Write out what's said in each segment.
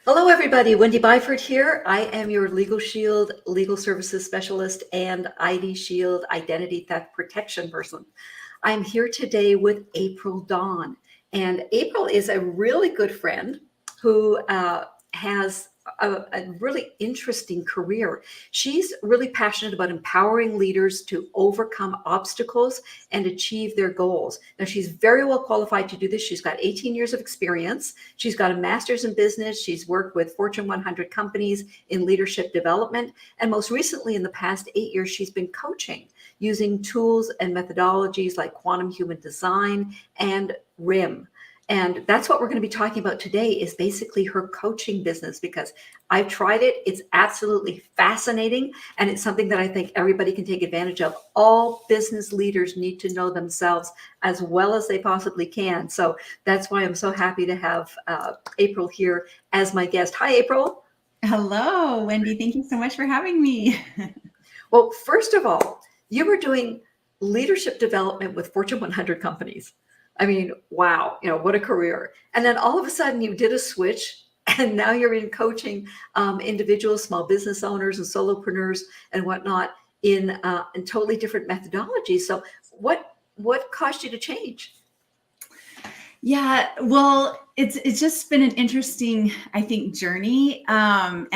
Hello, everybody. Wendy Byford here. I am your Legal Shield Legal Services Specialist and ID Shield Identity Theft Protection person. I'm here today with April Dawn. And April is a really good friend who has a really interesting career. She's really passionate about empowering leaders to overcome obstacles and achieve their goals. Now, she's very well qualified to do this. She's got 18 years of experience. She's got a master's in business. She's worked with Fortune 100 companies in leadership development. And most recently, in the past 8 years, she's been coaching using tools and methodologies like quantum human design and RIM. And that's what we're going to be talking about today, is basically her coaching business, because I've tried it. It's absolutely fascinating. And it's something that I think everybody can take advantage of. All business leaders need to know themselves as well as they possibly can. So that's why I'm so happy to have April here as my guest. Hi, April. Hello, Wendy. Thank you so much for having me. Well, first of all, you were doing leadership development with Fortune 100 companies. I mean, wow, what a career. And then all of a sudden you did a switch and now you're in coaching individuals, small business owners and solopreneurs and whatnot in totally different methodologies. So what caused you to change? Yeah, well, it's just been an interesting, I think, journey. I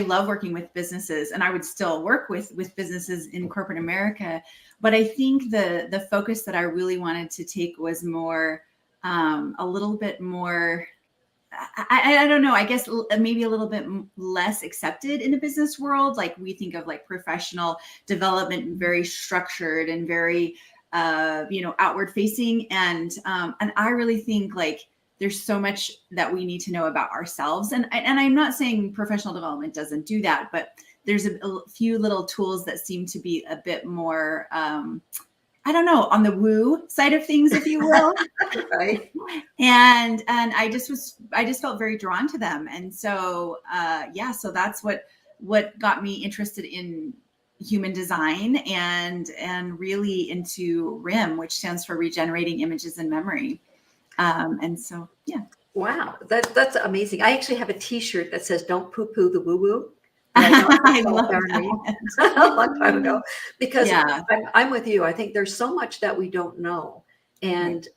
love working with businesses, and I would still work with businesses in corporate America. But I think the focus that I really wanted to take was more, a little bit more, I don't know, I guess maybe a little bit less accepted in the business world. Like we think of like professional development, very structured and very, outward facing. And I really think like there's so much that we need to know about ourselves. And I'm not saying professional development doesn't do that, but there's a few little tools that seem to be a bit more, I don't know, on the woo side of things, if you will. Right. And I just felt very drawn to them. And so, so that's what got me interested in human design and really into RIM, which stands for Regenerating Images and Memory. And so, yeah. Wow, that's amazing. I actually have a T-shirt that says "Don't poo-poo the woo-woo." I love that. A long time ago, because I'm with you. I think there's so much that we don't know, and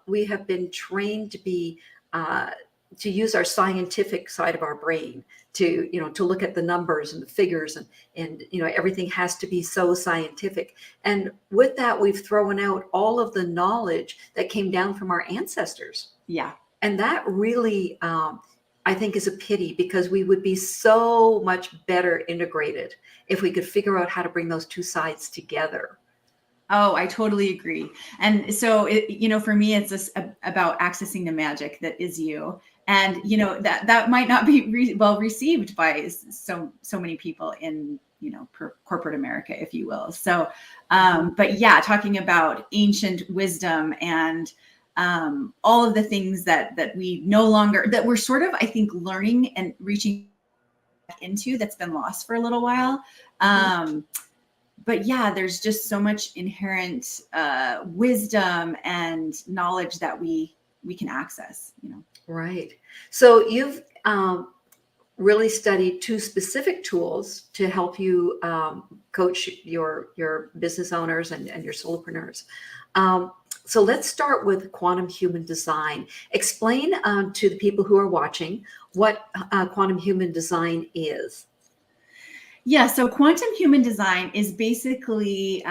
we have been trained to be to use our scientific side of our brain to look at the numbers and the figures and everything has to be so scientific. And with that, we've thrown out all of the knowledge that came down from our ancestors. Yeah. And that really, I think, is a pity, because we would be so much better integrated if we could figure out how to bring those two sides together. Oh, I totally agree. And so, for me, it's just about accessing the magic that is you. And, that might not be well received by so many people in, corporate America, if you will. So, but yeah, talking about ancient wisdom and all of the things that we no longer, that we're sort of, I think, learning and reaching into, that's been lost for a little while. But yeah, there's just so much inherent wisdom and knowledge that we can access, Right. So you've really studied two specific tools to help you coach your business owners and your solopreneurs. So let's start with quantum human design. Explain to the people who are watching what quantum human design is. Yeah, so quantum human design is basically,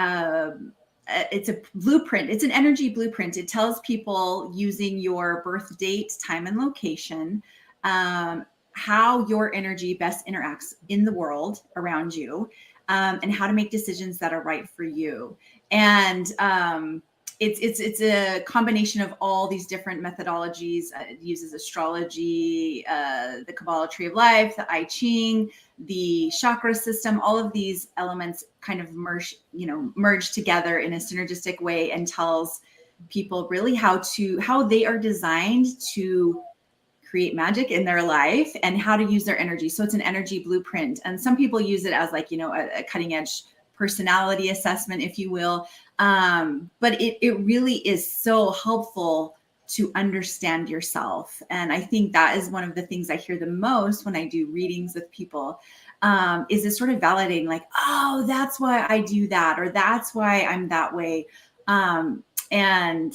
it's a blueprint. It's an energy blueprint. It tells people, using your birth date, time, and location, how your energy best interacts in the world around you, and how to make decisions that are right for you. And it's a combination of all these different methodologies. It uses astrology, the Kabbalah tree of life, the I Ching, the chakra system. All of these elements kind of merge together in a synergistic way, and tells people really how they are designed to create magic in their life and how to use their energy. So it's an energy blueprint. And some people use it as like, a cutting edge personality assessment, if you will. But it really is so helpful to understand yourself. And I think that is one of the things I hear the most when I do readings with people, is this sort of validating, like, oh, that's why I do that, or that's why I'm that way. And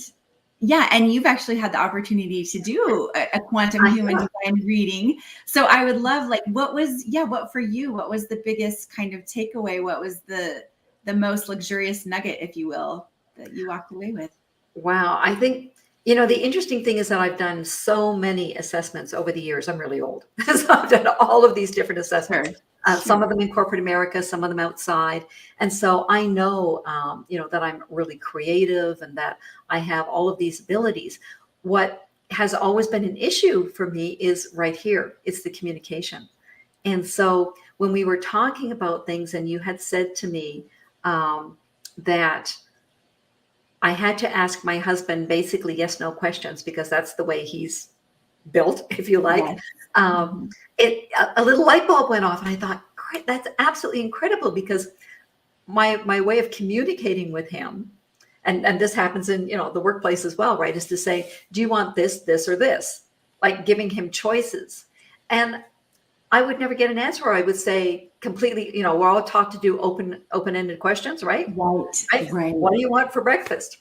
yeah, and you've actually had the opportunity to do a quantum human design reading. So I would love, like, what for you, what was the biggest kind of takeaway? What was the most luxurious nugget, if you will, that you walked away with? Wow. I think, the interesting thing is that I've done so many assessments over the years. I'm really old. So I've done all of these different assessments. Sure. Some of them in corporate America, some of them outside. And so I know, that I'm really creative and that I have all of these abilities. What has always been an issue for me is right here. It's the communication. And so when we were talking about things and you had said to me that I had to ask my husband basically yes, no questions, because that's the way he's built, if you like. Yes. A little light bulb went off and I thought, great, that's absolutely incredible, because my way of communicating with him, and this happens in, the workplace as well, right, is to say, do you want this, or this? Like giving him choices. And I would never get an answer. Or I would say completely, we're all taught to do open-ended questions, right? Right. What do you want for breakfast?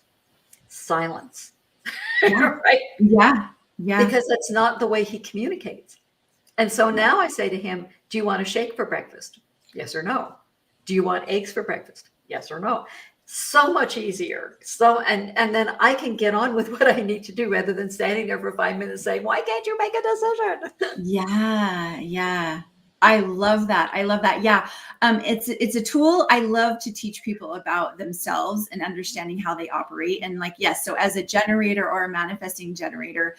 Silence. Yeah. Right? Yeah. Because that's not the way he communicates. And so now I say to him, do you want a shake for breakfast? Yes or no. Do you want eggs for breakfast? Yes or no. So much easier. So, and then I can get on with what I need to do, rather than standing there for 5 minutes saying, why can't you make a decision? Yeah. I love that. Yeah. It's a tool I love to teach people about themselves and understanding how they operate. And like, yes, so as a generator or a manifesting generator,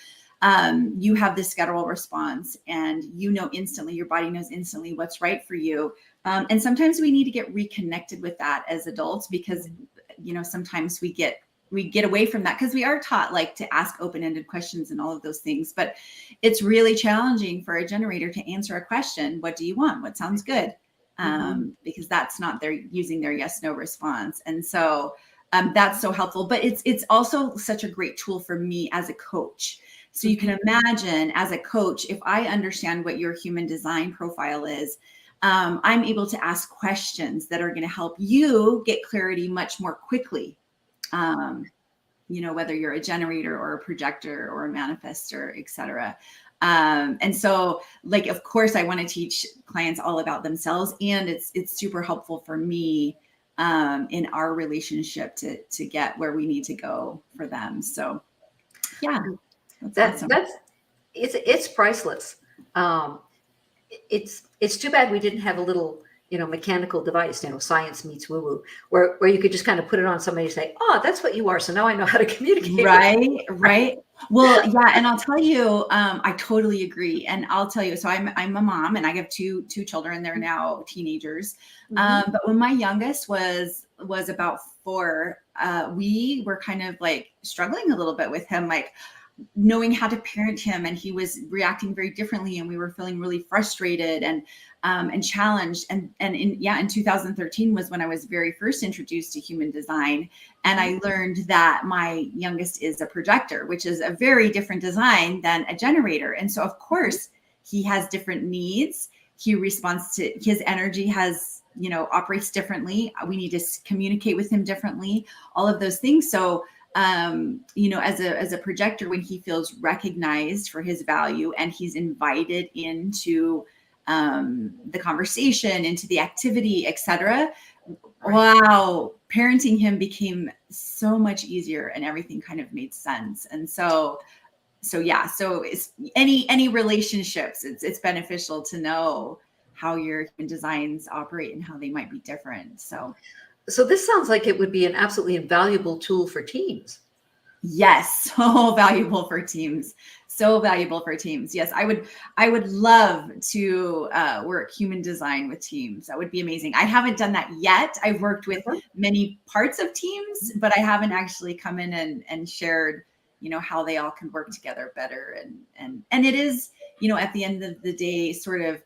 you have this guttural response, and instantly, your body knows instantly what's right for you. And sometimes we need to get reconnected with that as adults, because, sometimes we get away from that, because we are taught, like, to ask open-ended questions and all of those things. But it's really challenging for a generator to answer a question. What do you want? What sounds good? Because that's not they're using their yes, no response. And so that's so helpful. But it's also such a great tool for me as a coach. So you can imagine, as a coach, if I understand what your human design profile is, I'm able to ask questions that are going to help you get clarity much more quickly. Whether you're a generator or a projector or a manifestor, et cetera. And so, like, of course, I want to teach clients all about themselves, and it's super helpful for me in our relationship to get where we need to go for them. So, yeah, that's awesome. It's priceless. It's too bad we didn't have a little, mechanical device, science meets woo-woo, where you could just kind of put it on somebody and say, oh, that's what you are. So now I know how to communicate. Right. Well, yeah. And I'll tell you, I totally agree. And I'll tell you, so I'm a mom, and I have two children. They're now teenagers. But when my youngest was about 4, we were kind of like struggling a little bit with him, like knowing how to parent him, and he was reacting very differently, and we were feeling really frustrated and challenged. And in 2013 was when I was very first introduced to human design, and I learned that my youngest is a projector, which is a very different design than a generator. And so, of course, he has different needs. He responds to his energy has, operates differently. We need to communicate with him differently, all of those things. So as a projector, when he feels recognized for his value and he's invited into the conversation, into the activity, etc., wow, parenting him became so much easier, and everything kind of made sense. And so it's any relationships, it's beneficial to know how your human designs operate and how they might be different. So this sounds like it would be an absolutely invaluable tool for teams. Yes, so valuable for teams. Yes, I would love to work human design with teams. That would be amazing. I haven't done that yet. I've worked with many parts of teams, but I haven't actually come in and shared, how they all can work together better. And it is, at the end of the day, sort of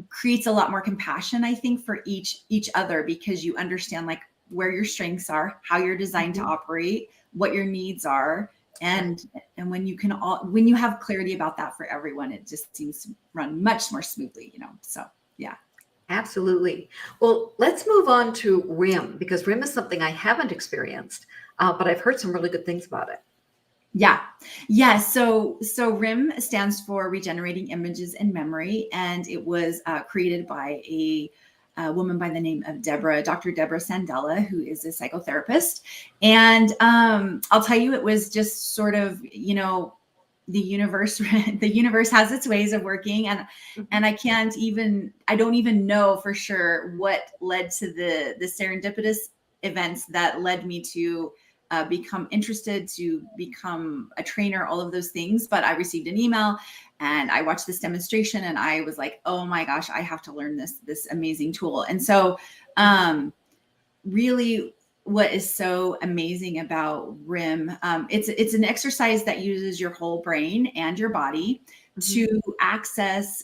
creates a lot more compassion, I think, for each other, because you understand, like, where your strengths are, how you're designed to operate, what your needs are, And when you have clarity about that for everyone, it just seems to run much more smoothly, so yeah. Absolutely. Well, let's move on to RIM, because RIM is something I haven't experienced, but I've heard some really good things about it. Yeah. So RIM stands for Regenerating Images and Memory, and it was created by a woman by the name of Dr. Deborah Sandella, who is a psychotherapist. And I'll tell you, it was just sort of, the universe has its ways of working, and I don't even know for sure what led to the serendipitous events that led me to become interested, to become a trainer, all of those things. But I received an email and I watched this demonstration and I was like, oh my gosh, I have to learn this amazing tool. And so really what is so amazing about RIM, it's an exercise that uses your whole brain and your body to access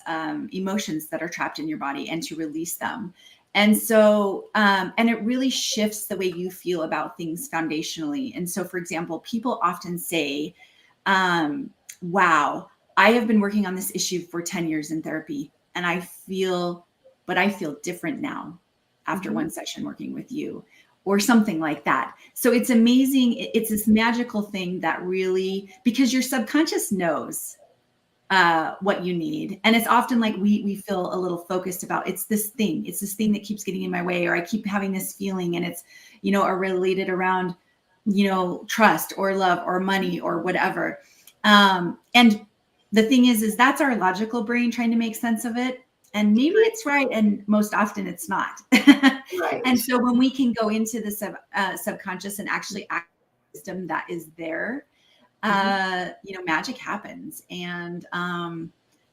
emotions that are trapped in your body and to release them. And so, and it really shifts the way you feel about things foundationally. And so, for example, people often say, wow, I have been working on this issue for 10 years in therapy, and I feel different now after one session working with you, or something like that. So it's amazing. It's this magical thing that really, because your subconscious knows what you need. And it's often like we feel a little focused about, it's this thing that keeps getting in my way, or I keep having this feeling, and it's, are related around, trust or love or money or whatever. And the thing is that's our logical brain trying to make sense of it. And maybe it's right, and most often it's not. Right. And so when we can go into the subconscious and actually act the system that is there, magic happens. And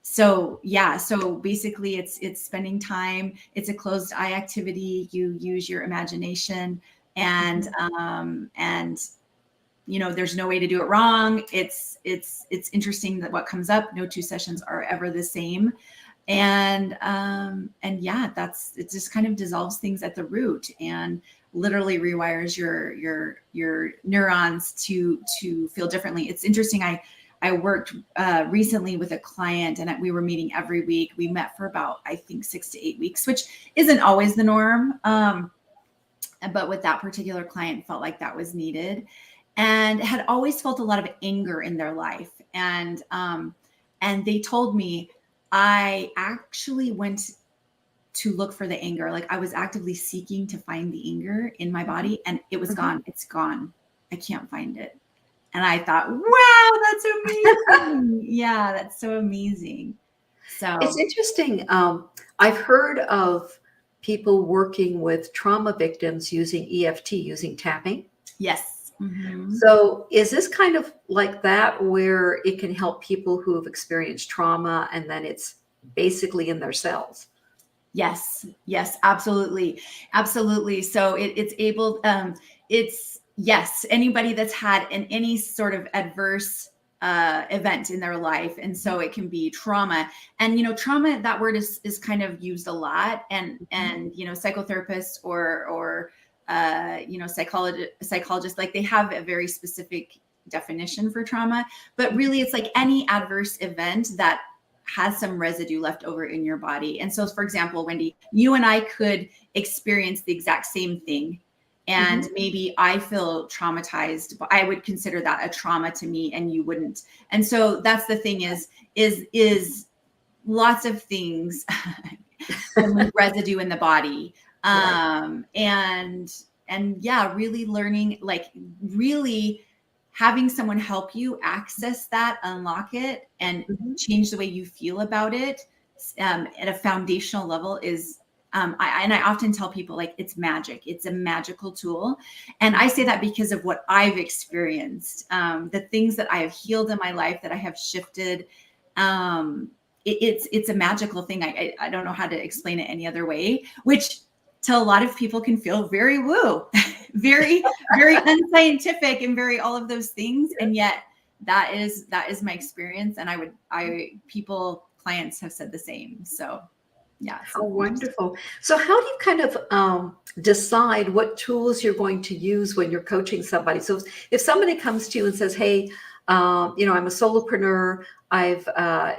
so basically it's spending time. It's a closed eye activity. You use your imagination, and there's no way to do it wrong. It's interesting that what comes up, no two sessions are ever the same. And it just kind of dissolves things at the root and literally rewires your neurons to feel differently. It's interesting. I worked recently with a client, and we were meeting every week. We met for about, I think, 6 to 8 weeks, which isn't always the norm. But with that particular client, felt like that was needed, and had always felt a lot of anger in their life. And they told me, I actually went to look for the anger. Like I was actively seeking to find the anger in my body, and it was gone. It's gone. I can't find it. And I thought, wow, that's amazing. Yeah, that's so amazing. So it's interesting. I've heard of people working with trauma victims using EFT, using tapping. Yes. So is this kind of like that, where it can help people who have experienced trauma and then it's basically in their cells? Yes, absolutely. So it's able, yes, anybody that's had any sort of adverse event in their life. And so it can be trauma, and, trauma, that word is kind of used a lot, and psychotherapists or psychologists, like they have a very specific definition for trauma, but really it's like any adverse event that has some residue left over in your body. And so, for example, Wendy, you and I could experience the exact same thing, and maybe I feel traumatized, but I would consider that a trauma to me, and you wouldn't. And so that's the thing is lots of things with residue in the body. And yeah, really learning, like really having someone help you access that, unlock it, and change the way you feel about it at a foundational level is, I often tell people, like, it's magic. It's a magical tool. And I say that because of what I've experienced, the things that I have healed in my life, that I have shifted. It's a magical thing. I don't know how to explain it any other way, which to a lot of people can feel very woo, very, very unscientific, and very all of those things. And yet that is my experience. And clients have said the same. So yeah. How wonderful. So how do you kind of decide what tools you're going to use when you're coaching somebody? So if somebody comes to you and says, hey, I'm a solopreneur. I've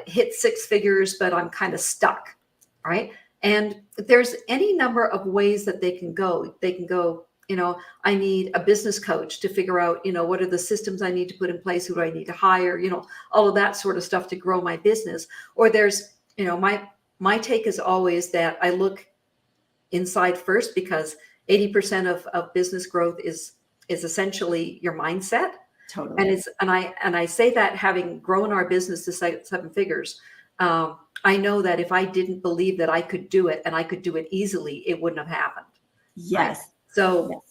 hit 6 figures, but I'm kind of stuck, right? And there's any number of ways that they can go. They can go, I need a business coach to figure out, what are the systems I need to put in place? Who do I need to hire? All of that sort of stuff to grow my business. Or there's, my take is always that I look inside first, because 80% of business growth is essentially your mindset. Totally. And I say that having grown our business to 7 figures, I know that if I didn't believe that I could do it and I could do it easily, it wouldn't have happened. Yes. Right? So,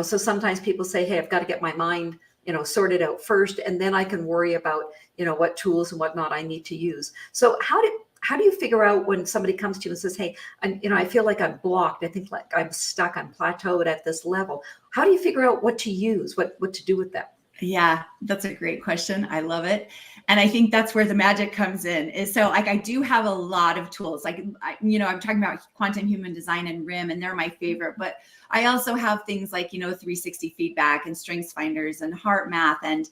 so sometimes people say, hey, I've got to get my mind, sorted out first, and then I can worry about, what tools and whatnot I need to use. So how do you figure out when somebody comes to you and says, hey, I feel like I'm blocked. I think like I'm stuck, I'm plateaued at this level. How do you figure out what to use, what to do with that? Yeah, that's a great question. I love it. And I think that's where the magic comes in. Is so like I do have a lot of tools. Like I'm talking about quantum human design and RIM, and they're my favorite. But I also have things like 360 feedback and strengths finders and heart math and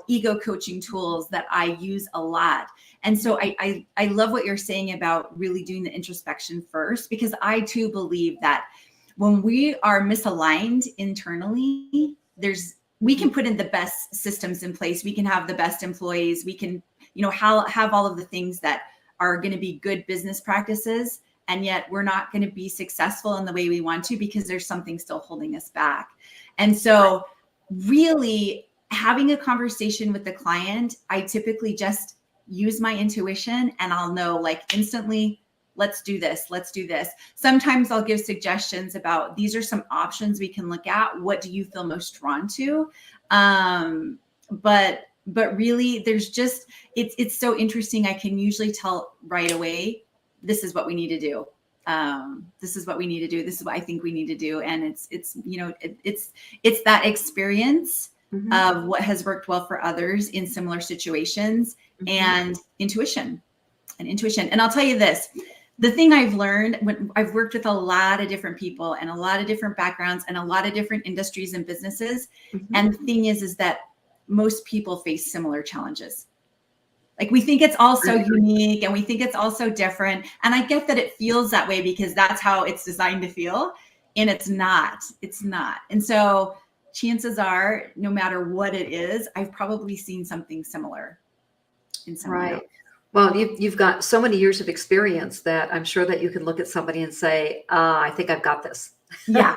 ego coaching tools that I use a lot. And so I love what you're saying about really doing the introspection first, because I too believe that when we are misaligned internally, we can put in the best systems in place. We can have the best employees. We can, have all of the things that are going to be good business practices. And yet we're not going to be successful in the way we want to, because there's something still holding us back. And so really having a conversation with the client, I typically just use my intuition and I'll know like instantly, let's do this. Let's do this. Sometimes I'll give suggestions about these are some options we can look at. What do you feel most drawn to? But really there's just, it's so interesting. I can usually tell right away, this is what we need to do. This is what we need to do. This is what I think we need to do. And it's that experience of what has worked well for others in similar situations and intuition. And I'll tell you this, the thing I've learned when I've worked with a lot of different people and a lot of different backgrounds and a lot of different industries and businesses. And the thing is that most people face similar challenges. Like we think it's all so unique and we think it's all so different. And I get that it feels that way because that's how it's designed to feel. And it's not. And so chances are, no matter what it is, I've probably seen something similar in someone else. Well, you've got so many years of experience that I'm sure that you can look at somebody and say, I think I've got this. Yeah.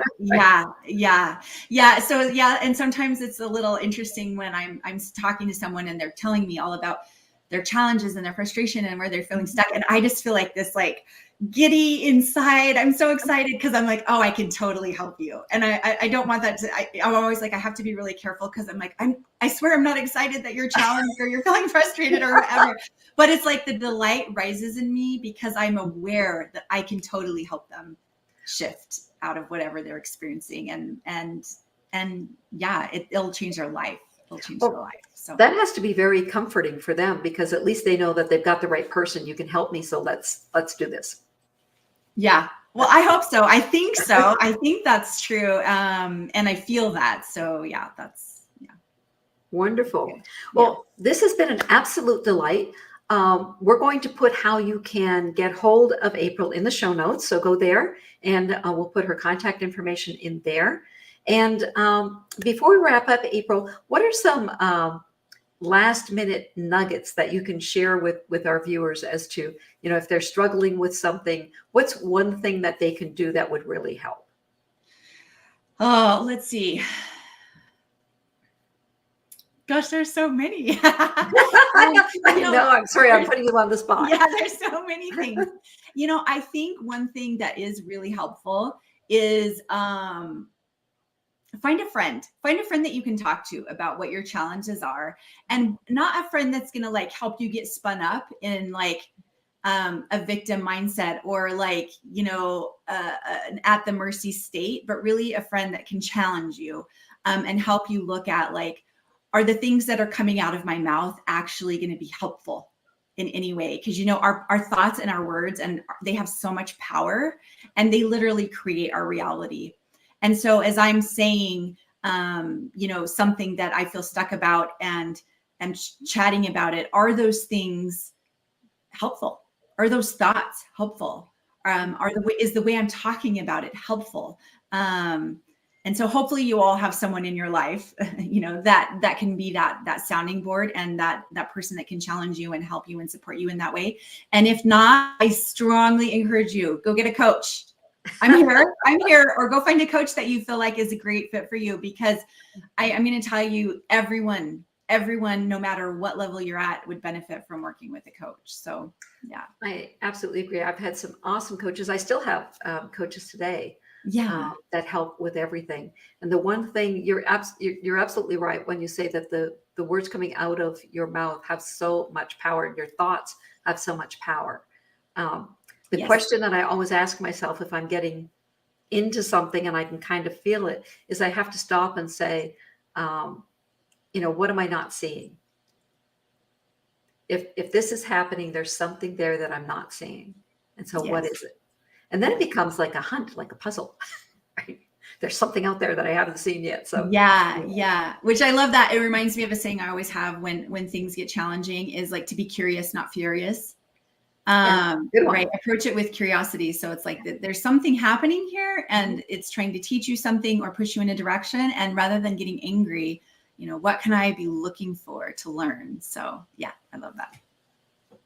So and sometimes it's a little interesting when I'm talking to someone and they're telling me all about their challenges and their frustration and where they're feeling stuck. And I just feel like this like giddy inside. I'm so excited because I'm like, oh, I can totally help you. And I don't want that to, I'm always like, I have to be really careful because I'm like, I swear I'm not excited that you're challenged or you're feeling frustrated or whatever. But it's like the delight rises in me because I'm aware that I can totally help them shift out of whatever they're experiencing. And yeah, it'll change their life. It'll change their life. So that has to be very comforting for them because at least they know that they've got the right person. You can help me. So let's do this. Yeah. Well, I hope so. I think so. I think that's true. And I feel that. So yeah, wonderful. Yeah. Well, this has been an absolute delight. We're going to put how you can get hold of April in the show notes. So go there and we'll put her contact information in there. And before we wrap up, April, what are some last minute nuggets that you can share with our viewers as to, if they're struggling with something, what's one thing that they can do that would really help? Oh, let's see. Gosh, there's so many. I know. I'm sorry. I'm putting you on the spot. Yeah, there's so many things. I think one thing that is really helpful is find a friend that you can talk to about what your challenges are, and not a friend that's going to like help you get spun up in like a victim mindset or like, an at the mercy state, but really a friend that can challenge you and help you look at like, are the things that are coming out of my mouth actually going to be helpful in any way? Because, our thoughts and our words, and they have so much power and they literally create our reality. And so as I'm saying, something that I feel stuck about and chatting about it. Are those things helpful? Are those thoughts helpful? Is the way I'm talking about it helpful? And so hopefully you all have someone in your life, that can be that sounding board and that person that can challenge you and help you and support you in that way. And if not, I strongly encourage you, go get a coach. I'm here, or go find a coach that you feel like is a great fit for you, because I'm going to tell you, everyone, no matter what level you're at, would benefit from working with a coach. So yeah. I absolutely agree. I've had some awesome coaches. I still have coaches today. Yeah. That help with everything. And the one thing, you're absolutely right when you say that the words coming out of your mouth have so much power, and your thoughts have so much power. The Yes. question that I always ask myself if I'm getting into something and I can kind of feel it is I have to stop and say, what am I not seeing? If this is happening, there's something there that I'm not seeing. And so what is it? And then it becomes like a hunt, like a puzzle, right? There's something out there that I haven't seen yet. So yeah. Which I love that. It reminds me of a saying I always have when things get challenging, is like to be curious, not furious. Right. Approach it with curiosity. So it's like there's something happening here, and it's trying to teach you something or push you in a direction. And rather than getting angry, what can I be looking for to learn? So yeah, I love that.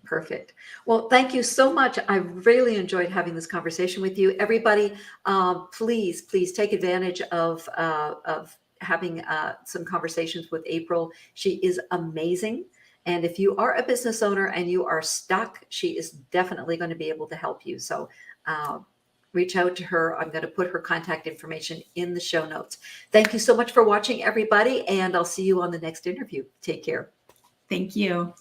Perfect. Well, thank you so much. I really enjoyed having this conversation with you. Everybody, please take advantage of having some conversations with April. She is amazing. And if you are a business owner and you are stuck, she is definitely going to be able to help you. So reach out to her. I'm going to put her contact information in the show notes. Thank you so much for watching, everybody. And I'll see you on the next interview. Take care. Thank you.